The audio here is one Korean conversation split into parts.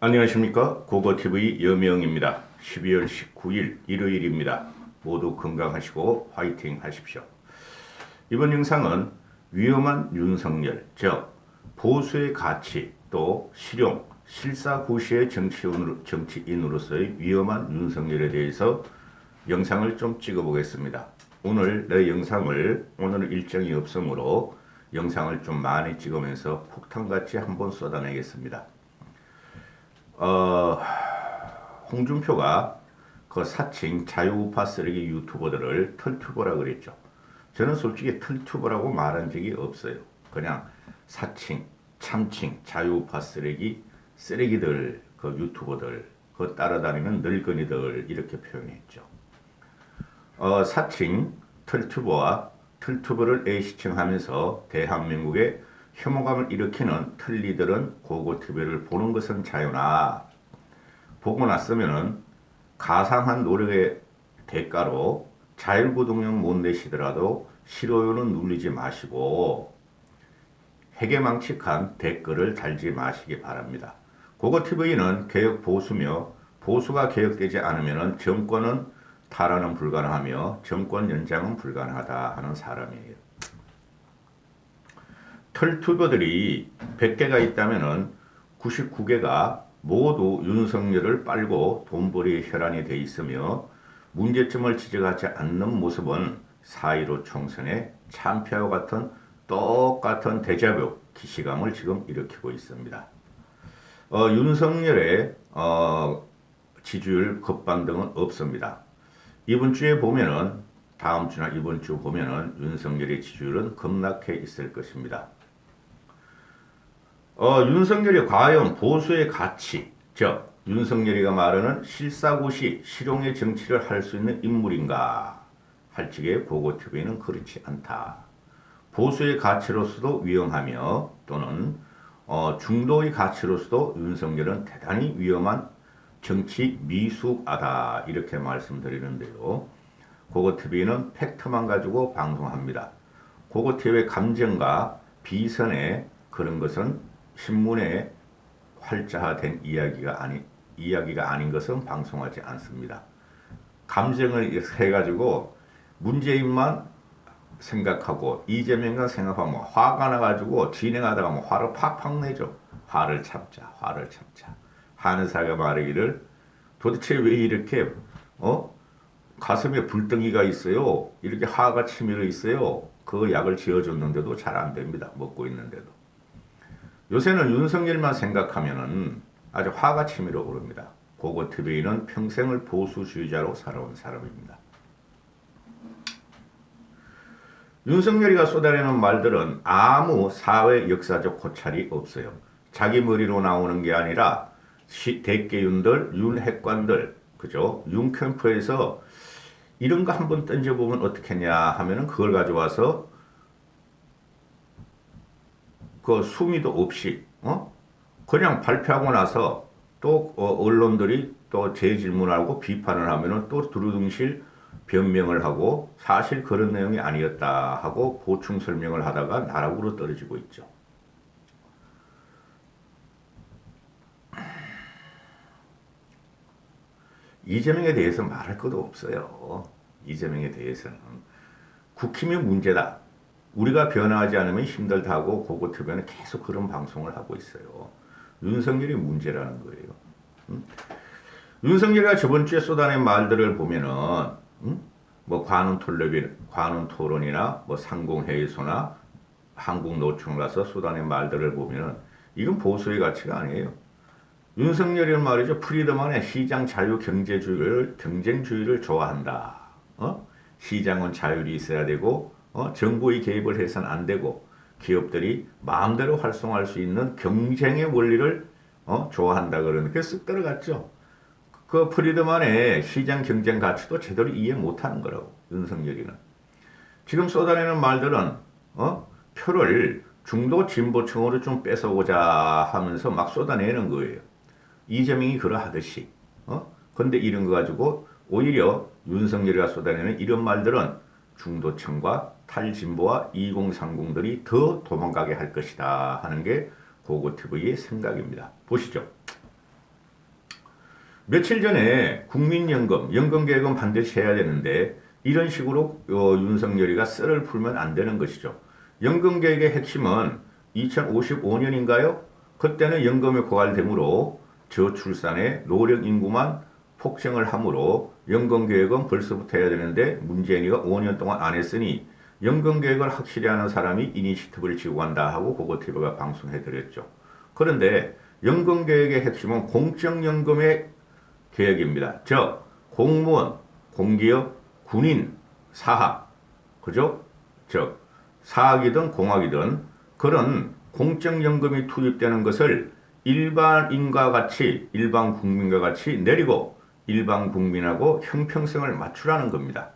안녕하십니까. 고고TV 여명입니다. 12월 19일 일요일입니다. 모두 건강하시고 화이팅 하십시오. 이번 영상은 위험한 윤석열, 즉 보수의 가치 또 실용, 실사구시의 정치인으로서의 위험한 윤석열에 대해서 영상을 좀 찍어보겠습니다. 오늘은 일정이 없으므로 영상을 좀 많이 찍으면서 폭탄같이 한번 쏟아내겠습니다. 홍준표가 그 사칭 자유우파 쓰레기 유튜버들을 털튜버라 그랬죠. 저는 솔직히 털튜버라고 말한 적이 없어요. 그냥 사칭, 참칭, 자유우파 쓰레기들, 그 유튜버들, 그 따라다니는 늙은이들 이렇게 표현했죠. 사칭, 털튜버를 애시청하면서 대한민국의 혐오감을 일으키는 털리들은 고고TV를 보는 것은 자유나 보고 났으면은 가상한 노력의 대가로 자율구독료 못 내시더라도 싫어요는 누르지 마시고 회계망측한 댓글을 달지 마시기 바랍니다. 고고TV는 개혁 보수며 보수가 개혁되지 않으면 정권은 탈환은 불가능하며 정권 연장은 불가능하다 하는 사람이에요. 털튜버들이 100개가 있다면 99개가 모두 윤석열을 빨고 돈벌이의 혈안이 돼 있으며 문제점을 지적하지 않는 모습은 4.15 총선의 참패와 같은 똑같은 데자뷰, 기시감을 지금 일으키고 있습니다. 윤석열의 지지율 급반등은 없습니다. 이번 주에 보면은 다음 주나 이번 주 보면은 윤석열의 지지율은 급락해 있을 것입니다. 윤석열이 과연 보수의 가치, 즉 윤석열이가 말하는 실사고시, 실용의 정치를 할 수 있는 인물인가 할 적에 고고TV는 그렇지 않다. 보수의 가치로서도 위험하며 또는 중도의 가치로서도 윤석열은 대단히 위험한 정치 미숙아다 이렇게 말씀드리는데요. 고고TV는 팩트만 가지고 방송합니다. 고고TV의 감정과 비선의 그런 것은 신문에 활자화된 이야기가 아닌 것은 방송하지 않습니다. 감정을 해가지고 문재인만 생각하고 이재명만 생각하면 화가 나가지고 진행하다가 뭐 화를 팍팍 내죠. 화를 참자. 한의사가 말하기를 도대체 왜 이렇게 가슴에 불덩이가 있어요. 이렇게 화가 치밀어 있어요. 그 약을 지어줬는데도 잘 안 됩니다. 먹고 있는데도. 요새는 윤석열만 생각하면은 아주 화가 치밀어 오릅니다. 고고TV는 평생을 보수주의자로 살아온 사람입니다. 윤석열이가 쏟아내는 말들은 아무 사회 역사적 고찰이 없어요. 자기 머리로 나오는 게 아니라 대개윤들, 윤핵관들, 그죠? 윤캠프에서 이런 거 한번 던져보면 어떻겠냐 하면은 그걸 가져와서 그 수미도 없이 그냥 발표하고 나서 또 언론들이 또 재질문하고 비판을 하면은 또 두루둥실 변명을 하고 사실 그런 내용이 아니었다 하고 보충 설명을 하다가 나락으로 떨어지고 있죠. 이재명에 대해서 말할 것도 없어요. 이재명에 대해서는 국힘이 문제다. 우리가 변화하지 않으면 힘들다고 고고TV는 계속 그런 방송을 하고 있어요. 윤석열이 문제라는 거예요. 윤석열이가 저번 주에 쏟아낸 말들을 보면은 뭐 관훈 토론이나 뭐 상공회의소나 한국노총 가서 쏟아낸 말들을 보면은 이건 보수의 가치가 아니에요. 윤석열이는 말이죠. 프리드만의 시장 자유 경쟁주의를 좋아한다. 시장은 자율이 있어야 되고 정부의 개입을 해서는 안 되고 기업들이 마음대로 활성화할 수 있는 경쟁의 원리를 좋아한다 그러는 게 쓱 들어갔죠. 그 프리드만의 시장 경쟁 가치도 제대로 이해 못하는 거라고 윤석열이는. 지금 쏟아내는 말들은 표를 중도 진보층으로 좀 뺏어오자 하면서 막 쏟아내는 거예요. 이재명이 그러하듯이. 근데 이런 거 가지고 오히려 윤석열이가 쏟아내는 이런 말들은 중도층과 탈진보와 2030들이 더 도망가게 할 것이다 하는 게 고고TV의 생각입니다. 보시죠. 며칠 전에 국민연금, 연금개혁은 반드시 해야 되는데 이런 식으로 윤석열이가 썰을 풀면 안 되는 것이죠. 연금개혁의 핵심은 2055년인가요? 그때는 연금이 고갈되므로 저출산의 노령 인구만 폭증을 하므로 연금개혁은 벌써부터 해야 되는데 문재인이가 5년 동안 안 했으니 연금개혁을 확실히 하는 사람이 이니시티브를 지고 간다 하고 고고티브가 방송해드렸죠. 그런데 연금개혁의 핵심은 공적연금의 개혁입니다. 즉 공무원, 공기업, 군인, 사학, 그죠? 즉 사학이든 공학이든 그런 공적연금이 투입되는 것을 일반인과 같이 일반 국민과 같이 내리고 일반 국민하고 형평성을 맞추라는 겁니다.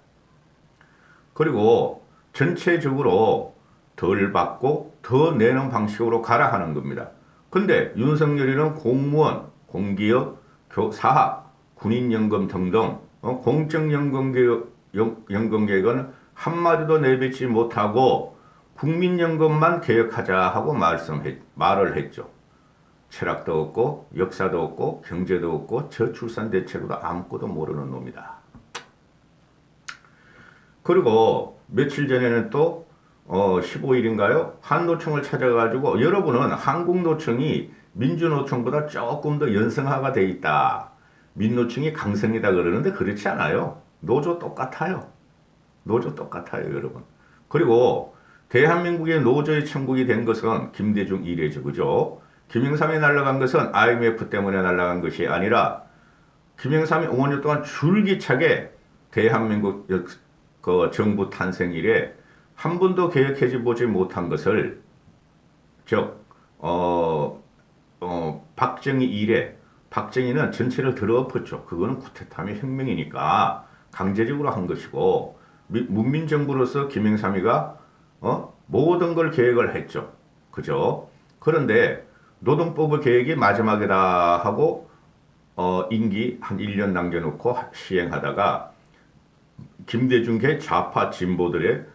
그리고 전체적으로 덜 받고 더 내는 방식으로 가라 하는 겁니다. 근데 윤석열이는 공무원, 공기업, 사학, 군인연금 등등 공적연금계획은 한마디도 내뱉지 못하고 국민연금만 개혁하자 하고 말을 했죠. 철학도 없고 역사도 없고 경제도 없고 저출산 대책도 아무것도 모르는 놈이다. 그리고 며칠 전에는 또 15일인가요? 한노총을 찾아가지고 여러분은 한국노총이 민주노총보다 조금 더 연성화가 돼 있다. 민노총이 강성이다 그러는데 그렇지 않아요. 노조 똑같아요. 노조 똑같아요, 여러분. 그리고 대한민국의 노조의 천국이 된 것은 김대중 이래죠, 그죠? 김영삼이 날아간 것은 IMF 때문에 날아간 것이 아니라 김영삼이 5년 동안 줄기차게 대한민국 그 정부 탄생 이래 한 번도 개혁해 보지 못한 것을 즉 박정희 이래 박정희는 전체를 들어엎었죠. 그거는 쿠데타의 혁명이니까 강제적으로 한 것이고 문민정부로서 김영삼이가 모든 걸 계획을 했죠. 그죠? 그런데 노동법의 계획이 마지막이다 하고 임기 한 1년 남겨놓고 시행하다가 김대중계 좌파 진보들의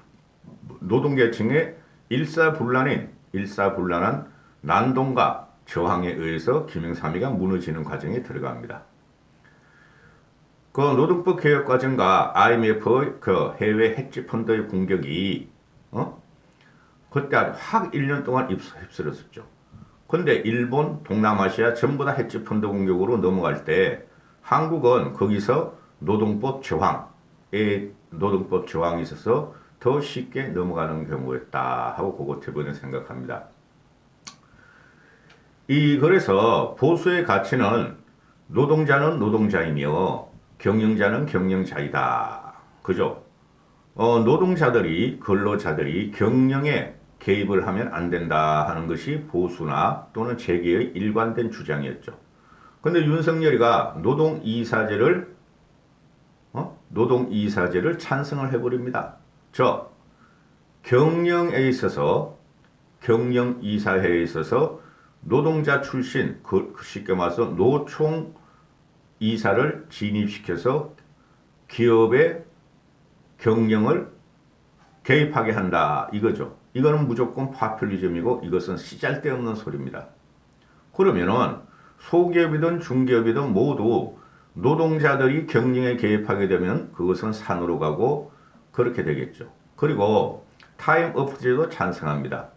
노동계층의 일사불란한 난동과 저항에 의해서 김영삼이가 무너지는 과정에 들어갑니다. 그 노동법 개혁 과정과 IMF의 그 해외 헤지 펀드의 공격이 그때 확 1년 동안 휩쓸었었죠. 근데 일본, 동남아시아 전부 다 헤지 펀드 공격으로 넘어갈 때 한국은 거기서 노동법 저항이 있어서 더 쉽게 넘어가는 경우였다 하고 그것을 생각합니다. 그래서 보수의 가치는 노동자는 노동자이며 경영자는 경영자이다. 그죠? 노동자들이, 근로자들이 경영에 개입을 하면 안 된다 하는 것이 보수나 또는 재계의 일관된 주장이었죠. 근데 윤석열이가 노동이사제를 찬성을 해버립니다. 경영이사회에 있어서 노동자 출신, 쉽게 말해서 노총 이사를 진입시켜서 기업의 경영을 개입하게 한다. 이거죠. 이거는 무조건 파퓰리즘이고 이것은 쓰잘데없는 소리입니다. 그러면은 소기업이든 중기업이든 모두 노동자들이 경영에 개입하게 되면 그것은 산으로 가고 그렇게 되겠죠. 그리고 타임오프제도 찬성합니다.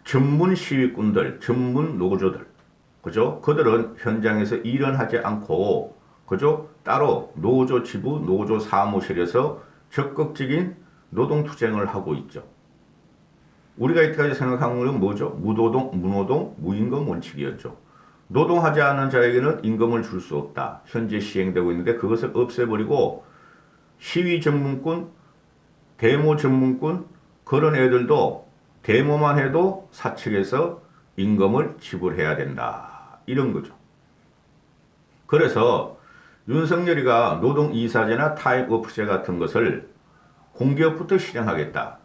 전문 시위꾼들, 전문 노조들, 그죠? 그들은 현장에서 일은 하지 않고, 그죠? 따로 노조 지부, 노조 사무실에서 적극적인 노동투쟁을 하고 있죠. 우리가 이때까지 생각한 것은 뭐죠? 무노동, 무임금 원칙이었죠. 노동하지 않는 자에게는 임금을 줄 수 없다. 현재 시행되고 있는데 그것을 없애버리고 시위 전문꾼, 데모 전문꾼 그런 애들도 데모만 해도 사측에서 임금을 지불해야 된다. 이런 거죠. 그래서 윤석열이가 노동이사제나 타임오프제 같은 것을 공기업부터 실행하겠다.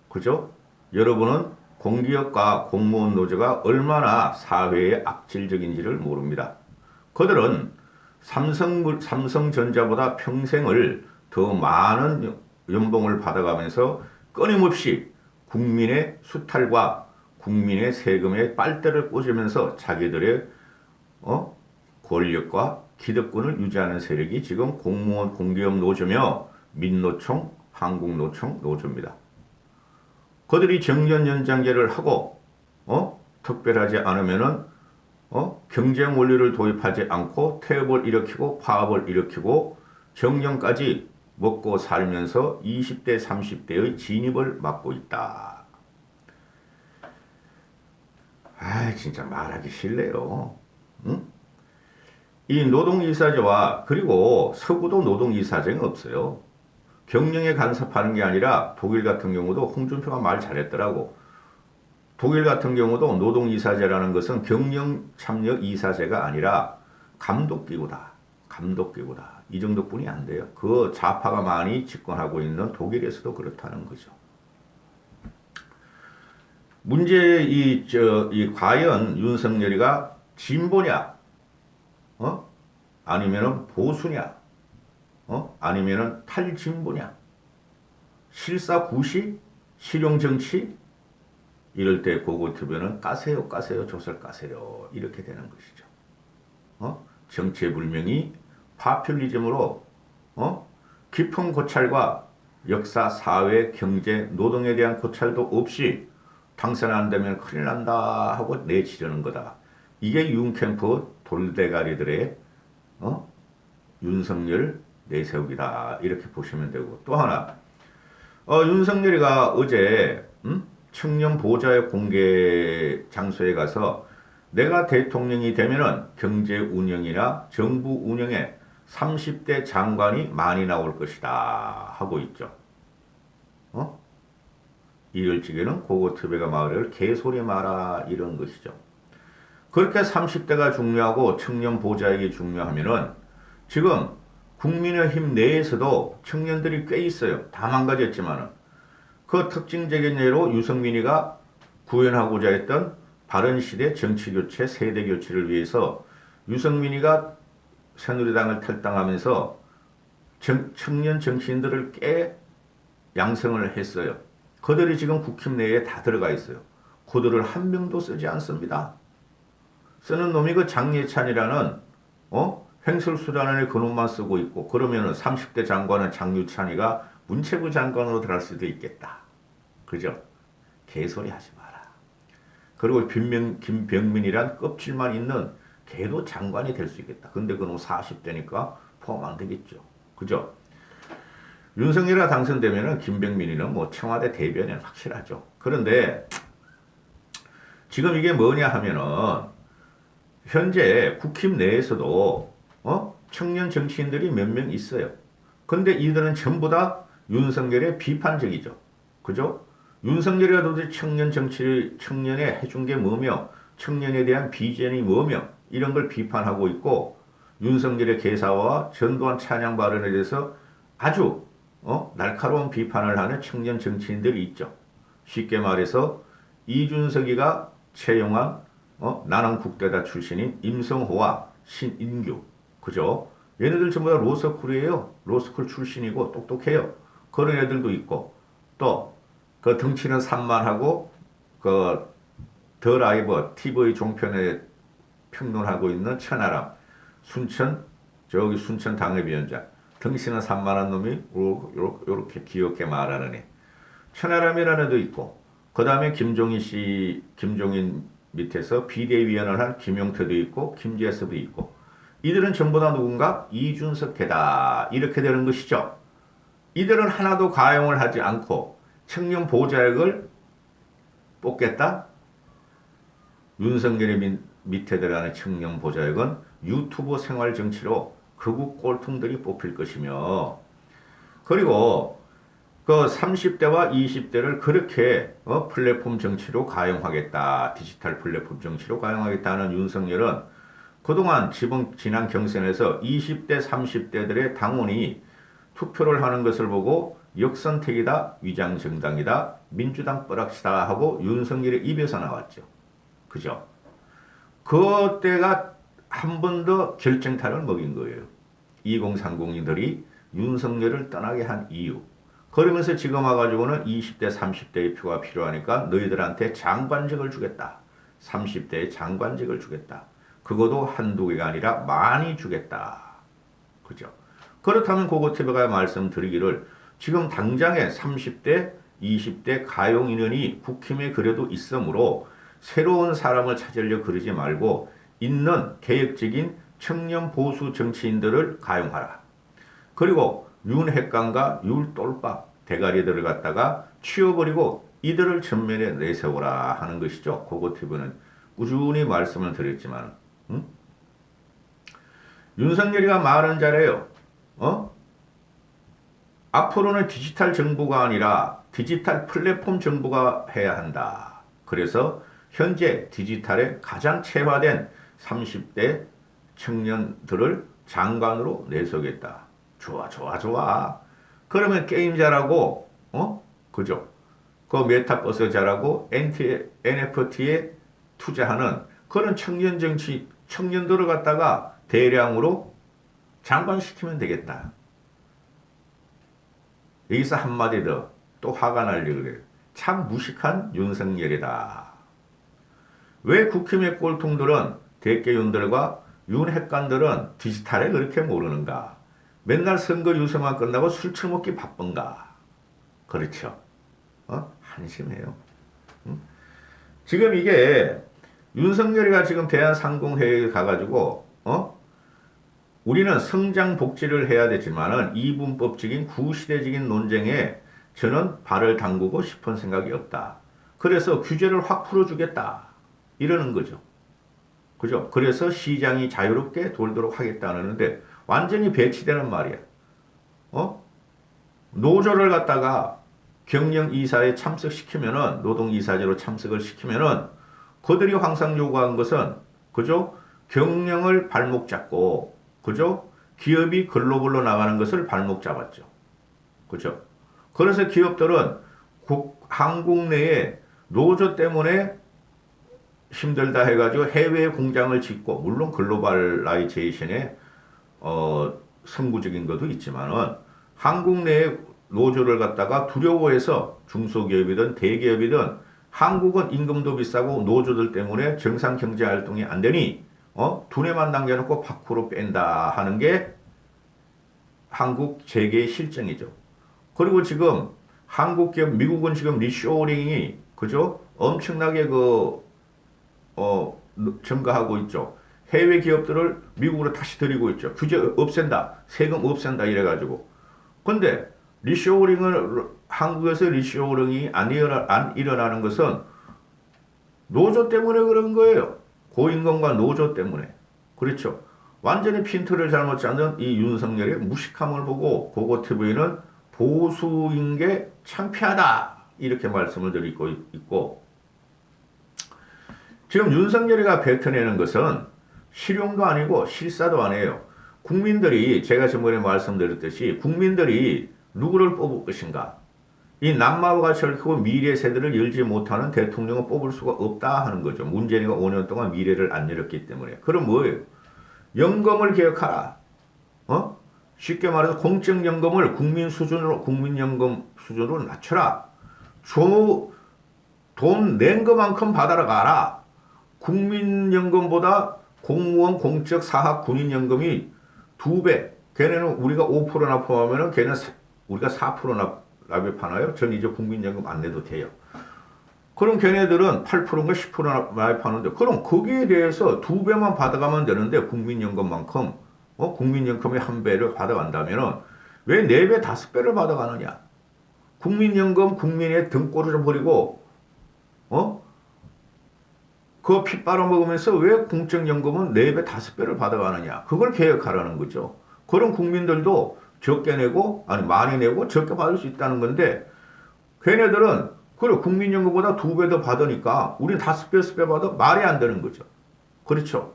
그죠? 여러분은 공기업과 공무원 노조가 얼마나 사회에 악질적인지를 모릅니다. 그들은 삼성전자보다 평생을 더 많은 연봉을 받아가면서 끊임없이 국민의 수탈과 국민의 세금에 빨대를 꽂으면서 자기들의 권력과 기득권을 유지하는 세력이 지금 공무원 공기업 노조며 민노총, 한국노총 노조입니다. 그들이 정년 연장제를 하고 특별하지 않으면은 경쟁 원리를 도입하지 않고 태업을 일으키고 파업을 일으키고 정년까지 먹고 살면서 20대, 30대의 진입을 막고 있다. 아, 진짜 말하기 싫네요. 응? 이 노동이사제와 그리고 서구도 노동이사제가 없어요. 경영에 간섭하는 게 아니라 독일 같은 경우도 홍준표가 말 잘했더라고. 독일 같은 경우도 노동이사제라는 것은 경영 참여 이사제가 아니라 감독기구다. 감독기구다. 이 정도뿐이 안 돼요. 그 좌파가 많이 집권하고 있는 독일에서도 그렇다는 거죠. 문제 과연 윤석열이가 진보냐, 아니면은 보수냐, 아니면은 탈진보냐, 실사구시, 실용정치, 이럴 때 고고투표는 까세요, 까세요, 조설 까세요 이렇게 되는 것이죠. 정체불명이 파퓰리즘으로 깊은 고찰과 역사, 사회, 경제, 노동에 대한 고찰도 없이 당선 안 되면 큰일 난다 하고 내치려는 거다. 이게 윤캠프 돌대가리들의 윤석열 내세우기다 이렇게 보시면 되고, 또 하나 윤석열이가 어제 청년 보좌의 공개 장소에 가서 내가 대통령이 되면은 경제 운영이나 정부 운영에 30대 장관이 많이 나올 것이다 하고 있죠. 이럴 적에는 고고투배가 말을 개소리 마라 이런 것이죠. 그렇게 30대가 중요하고 청년 보좌액이 중요하면은 지금 국민의힘 내에서도 청년들이 꽤 있어요. 다 망가졌지만은 그 특징적인 예로 유승민이가 구현하고자 했던 바른시대 정치교체, 세대교체를 위해서 유승민이가 새누리당을 탈당하면서 청년 정치인들을 꽤 양성을 했어요. 그들이 지금 국힘 내에 다 들어가 있어요. 그들을 한 명도 쓰지 않습니다. 쓰는 놈이 그 장예찬이라는 횡설수단의 그놈만 쓰고 있고, 그러면은 30대 장관은 장유찬이가 문체부 장관으로 들어갈 수도 있겠다. 그죠? 개소리 하지 마라. 그리고 김병민이란 껍질만 있는 걔도 장관이 될 수 있겠다. 근데 그놈 40대니까 포함 안 되겠죠. 그죠? 윤석열이가 당선되면은 김병민이는 뭐 청와대 대변인 확실하죠. 그런데 지금 이게 뭐냐 하면은 현재 국힘 내에서도 청년 정치인들이 몇 명 있어요. 근데 이들은 전부 다 윤석열의 비판적이죠. 그죠? 윤석열이가 도대체 청년에 해준 게 뭐며, 청년에 대한 비전이 뭐며, 이런 걸 비판하고 있고, 윤석열의 개사와 전두환 찬양 발언에 대해서 아주 날카로운 비판을 하는 청년 정치인들이 있죠. 쉽게 말해서 이준석이가 채용한 나는 국대다 출신인 임성호와 신인규, 그죠? 얘네들 전부 다 로스쿨이에요. 로스쿨 출신이고 똑똑해요. 그런 애들도 있고, 또 그 덩치는 산만하고 그 더 라이버 TV 종편에 평론하고 있는 천하람, 순천 당협위원장, 덩치는 산만한 놈이 요렇게 귀엽게 말하는 애, 천하람이라는 애도 있고, 그 다음에 김종인 밑에서 비대위원을 한 김용태도 있고, 김재섭도 있고, 이들은 전부 다 누군가 이준석 개다 이렇게 되는 것이죠. 이들은 하나도 가용을 하지 않고 청년 보좌액을 뽑겠다? 윤석열의 밑에 들어가는 청년 보좌액은 유튜브 생활 정치로 극우 꼴통들이 뽑힐 것이며, 그리고 그 30대와 20대를 그렇게 플랫폼 정치로 가용하겠다, 디지털 플랫폼 정치로 가용하겠다는 윤석열은 그동안 지난 경선에서 20대, 30대들의 당원이 투표를 하는 것을 보고 역선택이다, 위장정당이다, 민주당 뻐락시다 하고 윤석열의 입에서 나왔죠. 그죠? 그때가 한 번 더 결정타를 먹인 거예요. 2030들이 윤석열을 떠나게 한 이유. 그러면서 지금 와가지고는 20대, 30대의 표가 필요하니까 너희들한테 장관직을 주겠다. 30대에 장관직을 주겠다. 그것도 한두 개가 아니라 많이 주겠다. 그죠? 그렇다면 고고TV가 말씀드리기를 지금 당장에 30대, 20대 가용 인원이 국힘에 그래도 있으므로 새로운 사람을 찾으려 그러지 말고 있는 개혁적인 청년 보수 정치인들을 가용하라. 그리고 윤핵관과 율똘밥 대가리들을 갖다가 치워버리고 이들을 전면에 내세워라 하는 것이죠. 고고TV는 꾸준히 말씀을 드렸지만 윤석열이가 말은 잘해요. 앞으로는 디지털 정부가 아니라 디지털 플랫폼 정부가 해야 한다. 그래서 현재 디지털에 가장 체화된 30대 청년들을 장관으로 내세우겠다. 좋아, 좋아, 좋아. 그러면 게임 잘하고, 그죠? 그 메타버스 잘하고, NFT에 투자하는 그런 청년 정치, 청년들을 갖다가 대량으로 장관시키면 되겠다. 여기서 한마디 더 또 화가 나려고 그래요. 참 무식한 윤석열이다. 왜 국힘의 꼴통들은 대개윤들과 윤핵관들은 디지털에 그렇게 모르는가? 맨날 선거 유세만 끝나고 술 처먹기 바쁜가? 그렇죠. 한심해요. 지금 이게 윤석열이가 지금 대한상공회의에 가가지고 우리는 성장 복지를 해야 되지만은 이분법적인 구시대적인 논쟁에 저는 발을 담그고 싶은 생각이 없다. 그래서 규제를 확 풀어주겠다. 이러는 거죠. 그죠? 그래서 시장이 자유롭게 돌도록 하겠다는데 완전히 배치되는 말이야. 노조를 갖다가 경영 이사에 참석시키면은 노동 이사제로 참석을 시키면은 그들이 항상 요구한 것은 그죠? 경영을 발목 잡고 그죠? 기업이 글로벌로 나가는 것을 발목 잡았죠. 그죠? 그래서 기업들은 한국 내에 노조 때문에 힘들다 해가지고 해외에 공장을 짓고 물론 글로벌라이제이션의 선구적인 것도 있지만은 한국 내에 노조를 갖다가 두려워해서 중소기업이든 대기업이든 한국은 임금도 비싸고 노조들 때문에 정상 경제 활동이 안 되니 두뇌만 남겨놓고 밖으로 뺀다 하는 게 한국 재계의 실정이죠. 그리고 지금 한국 기업 미국은 지금 리쇼어링이 그죠? 엄청나게 증가하고 있죠. 해외 기업들을 미국으로 다시 들이고 있죠. 규제 없앤다. 세금 없앤다 이래가지고. 근데 리쇼어링을 한국에서 리쇼어링이 안 일어나는 것은 노조 때문에 그런 거예요. 고임금과 노조 때문에. 그렇죠. 완전히 핀트를 잘못 잡는 이 윤석열의 무식함을 보고 고고TV는 보수인 게 창피하다. 이렇게 말씀을 드리고 있고 지금 윤석열이가 뱉어내는 것은 실용도 아니고 실사도 아니에요. 국민들이 제가 전번에 말씀드렸듯이 국민들이 누구를 뽑을 것인가. 이 남마와 철크고 미래 세대를 열지 못하는 대통령을 뽑을 수가 없다 하는 거죠. 문재인이가 5년 동안 미래를 안 열었기 때문에. 그럼 뭐예요? 연금을 개혁하라. 쉽게 말해서 공적연금을 국민연금 수준으로 낮춰라. 돈 낸 것만큼 받아라 가라. 국민연금보다 공무원, 공적, 사학, 군인연금이 2배. 걔네는 우리가 5% 납품하면은 걔는 우리가 4% 납입하나요? 전 이제 국민연금 안 내도 돼요. 그럼 걔네들은 8%인가 10% 납입하는데 그럼 거기에 대해서 2배만 받아가면 되는데 국민연금만큼 국민연금의 1배를 받아간다면은 왜 4배, 5배를 받아가느냐? 국민연금 국민의 등골을 버리고 그거 피 빨아먹으면서 왜 공적연금은 4배, 5배를 받아가느냐? 그걸 개혁하라는 거죠. 그런 국민들도 적게 내고 아니 많이 내고 적게 받을 수 있다는 건데 걔네들은 그래 국민연금보다 2배 더 받으니까 우린 5배, 6배 받아 말이 안 되는 거죠. 그렇죠.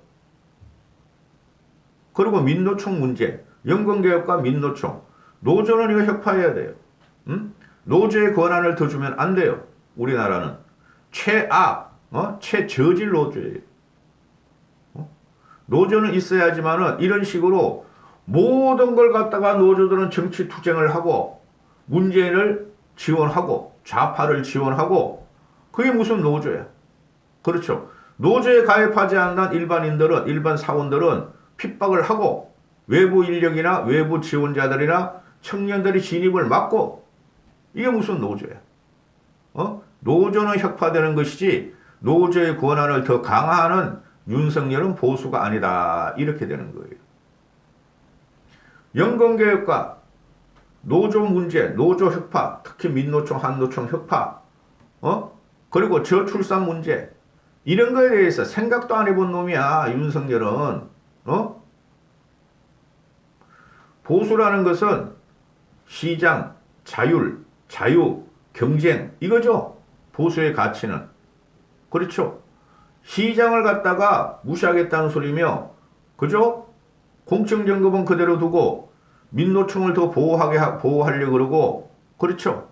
그리고 민노총 문제, 연금개혁과 민노총, 노조는 이거 혁파해야 돼요. 노조의 권한을 더 주면 안 돼요. 우리나라는 최악, 최저질 노조예요. 노조는 있어야지만은 이런 식으로 모든 걸 갖다가 노조들은 정치 투쟁을 하고 문재인을 지원하고 좌파를 지원하고 그게 무슨 노조야? 그렇죠. 노조에 가입하지 않는 일반인들은, 일반 사원들은 핍박을 하고 외부 인력이나 외부 지원자들이나 청년들이 진입을 막고, 이게 무슨 노조야? 노조는 혁파되는 것이지 노조의 권한을 더 강화하는 윤석열은 보수가 아니다. 이렇게 되는 거예요. 연금개혁과 노조 문제, 노조 혁파, 특히 민노총, 한노총 혁파, 그리고 저출산 문제, 이런 거에 대해서 생각도 안 해본 놈이야, 윤석열은. 보수라는 것은 시장, 자율, 자유, 경쟁, 이거죠. 보수의 가치는. 그렇죠. 시장을 갖다가 무시하겠다는 소리며, 그죠? 공적연금은 그대로 두고 민노총을 더 보호하려고 그러고, 그렇죠.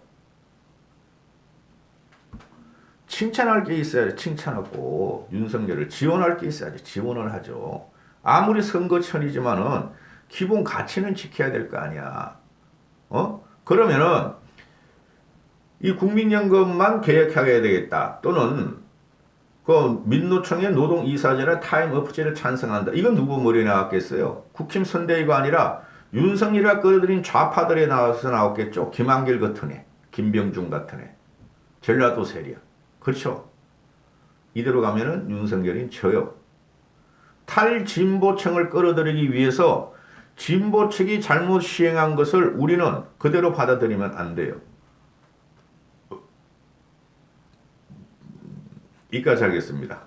칭찬할 게 있어야지 칭찬하고, 윤석열을 지원할 게 있어야지 지원을 하죠. 아무리 선거천이지만은 기본 가치는 지켜야 될 거 아니야. 그러면은 이 국민연금만 개혁해야 되겠다. 또는 그 민노총의 노동이사제나 타임오프제를 찬성한다. 이건 누구 머리에 나왔겠어요? 국힘 선대위가 아니라 윤석열이가 끌어들인 좌파들에 나와서 나왔겠죠. 김한길 같은 애, 김병준 같은 애, 전라도 세력. 그렇죠. 이대로 가면은 윤석열이 져요. 탈진보층을 끌어들이기 위해서 진보 측이 잘못 시행한 것을 우리는 그대로 받아들이면 안 돼요. 여기까지 하겠습니다.